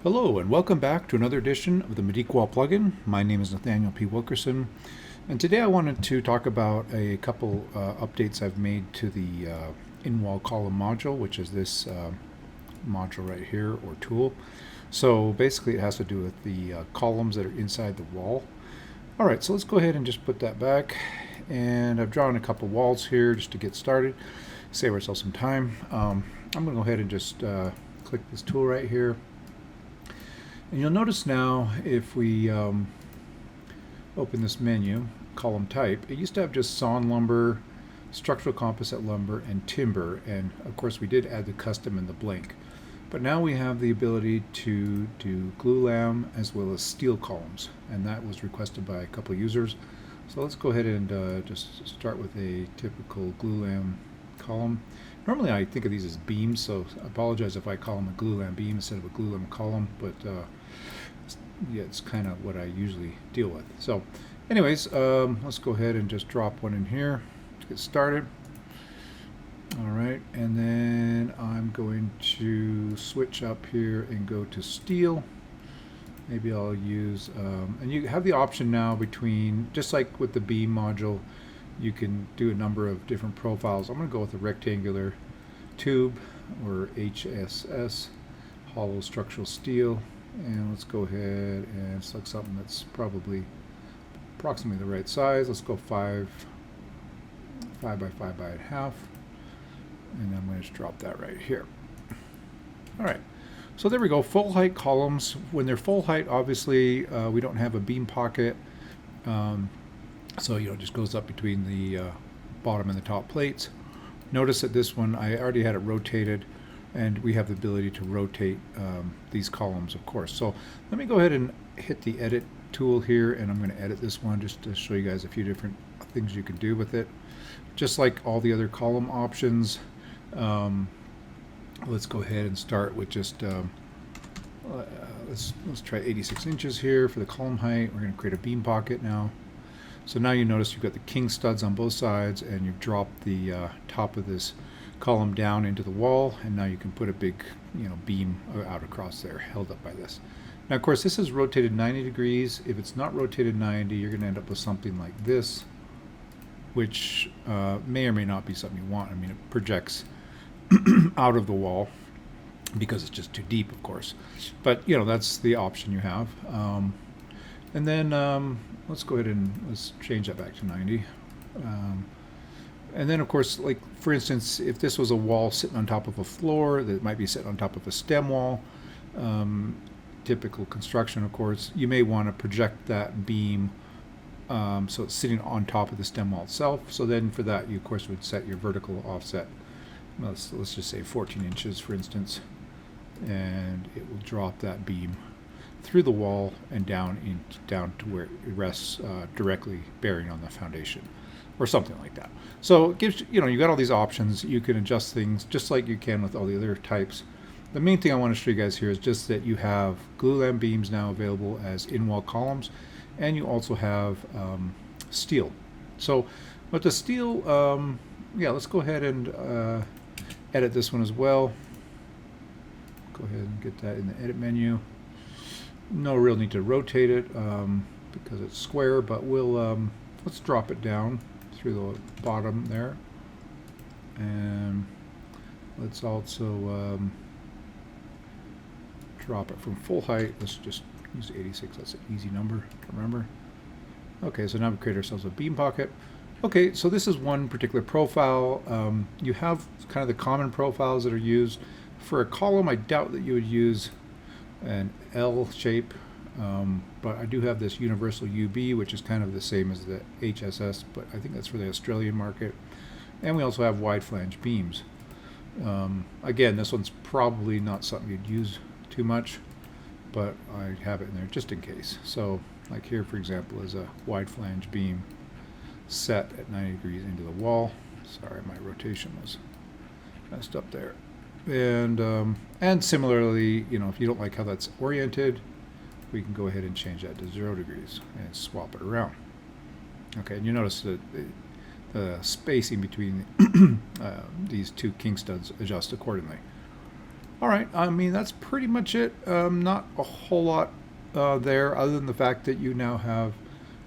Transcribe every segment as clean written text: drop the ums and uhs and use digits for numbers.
Hello and welcome back to another edition of the Medeek Wall plugin. My name is Nathaniel P. Wilkerson, and today I wanted to talk about a couple updates I've made to the in-wall column module, which is this module right here, or tool. So basically it has to do with the columns that are inside the wall. Alright, so let's go ahead and just put that back, and I've drawn a couple walls here just to get started, save ourselves some time. I'm going to go ahead and just click this tool right here. And you'll notice now if we open this menu, column type, it used to have just sawn lumber, structural composite lumber, and timber. And of course we did add the custom and the blank. But now we have the ability to do glulam as well as steel columns. And that was requested by a couple of users. So let's go ahead and just start with a typical glulam column. Normally I think of these as beams, so I apologize if I call them a glulam beam instead of a glulam column, but yeah, it's kind of what I usually deal with. So anyways, let's go ahead and just drop one in here to get started. Alright, and then I'm going to switch up here and go to steel. Maybe I'll use, and you have the option now between, just like with the beam module, you can do a number of different profiles. I'm going to go with a rectangular tube or HSS, hollow structural steel, and let's go ahead and select something that's probably approximately the right size. Let's go 5 by 5 by a half, and I'm going to just drop that right here. Alright, so there we go, full height columns. When they're full height, obviously we don't have a beam pocket. So it just goes up between the bottom and the top plates. Notice that this one, I already had it rotated, and we have the ability to rotate these columns, of course. So let me go ahead and hit the edit tool here, and I'm going to edit this one just to show you guys a few different things you can do with it. Just like all the other column options, let's go ahead and start with just let's try 86 inches here for the column height. We're going to create a beam pocket now. So now you notice you've got the king studs on both sides, and you've dropped the top of this column down into the wall, and now you can put a big beam out across there, held up by this. Now of course this is rotated 90 degrees. If it's not rotated 90, you're going to end up with something like this, which may or may not be something you want. I mean, it projects out of the wall because it's just too deep, of course. But that's the option you have. And then let's go ahead and let's change that back to 90. And then of course, like for instance, if this was a wall sitting on top of a floor, that might be sitting on top of a stem wall, typical construction, of course, you may want to project that beam so it's sitting on top of the stem wall itself. So then for that, you of course would set your vertical offset. Let's just say 14 inches, for instance, and it will drop that beam through the wall and down to where it rests directly bearing on the foundation, or something like that. So it gives you got all these options. You can adjust things just like you can with all the other types. The main thing I want to show you guys here is just that you have glulam beams now available as in-wall columns, and you also have steel. So with the steel, yeah, let's go ahead and edit this one as well. Go ahead and get that in the edit menu. No real need to rotate it because it's square, but we'll let's drop it down through the bottom there, and let's also drop it from full height. Let's just use 86. That's an easy number to remember. Okay, so now we create ourselves a beam pocket. Okay, so this is one particular profile. You have kind of the common profiles that are used for a column. I doubt that you would use an L shape, but I do have this universal UB, which is kind of the same as the HSS, but I think that's for the Australian market. And we also have wide flange beams. Again, this one's probably not something you'd use too much, but I have it in there just in case. So like here, for example, is a wide flange beam set at 90 degrees into the wall. Sorry, my rotation was messed up there. And similarly, if you don't like how that's oriented, we can go ahead and change that to 0 degrees and swap it around. Okay, and you notice that the spacing between these two king studs adjust accordingly. All right. I mean, that's pretty much it. Not a whole lot there, other than the fact that you now have,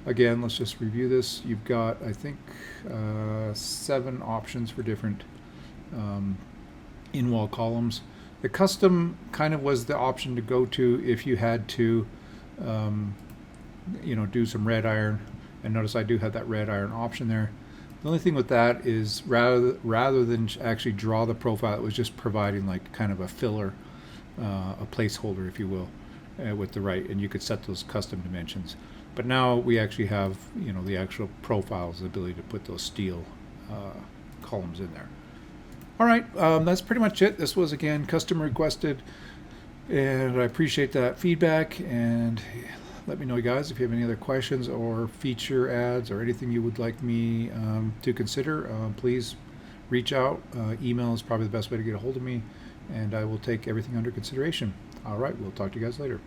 again, let's just review this. You've got, I think, 7 options for different um, in-wall columns. The custom kind of was the option to go to if you had to, um, do some red iron. And notice I do have that red iron option there. The only thing with that is rather than actually draw the profile, it was just providing like kind of a filler, a placeholder, if you will, with the right, and you could set those custom dimensions. But now we actually have, the actual profiles, the ability to put those steel columns in there. All right, that's pretty much it. This was, again, custom requested, and I appreciate that feedback. And let me know, guys, if you have any other questions or feature ads or anything you would like me to consider. Please reach out. Email is probably the best way to get a hold of me, and I will take everything under consideration. All right, we'll talk to you guys later.